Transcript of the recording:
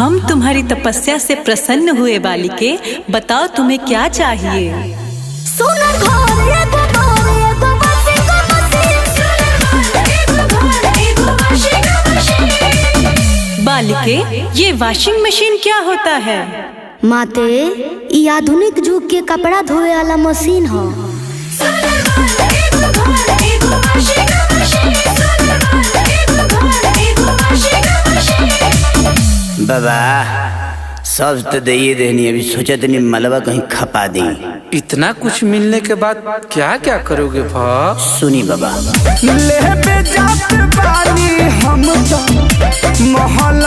हम तुम्हारी तपस्या से प्रसन्न हुए बालिके, बताओ तुम्हें क्या चाहिए। बालिके, ये वॉशिंग मशीन क्या होता है? माते, ये आधुनिक युग के कपड़ा धोए वाला मशीन है। बाबा सब तो दे देनी, अभी सोचा तनी मलबा कहीं खपा दी। इतना कुछ मिलने के बाद क्या क्या करोगे भा? सुनी बाबा, ले जात बानी हम तो महल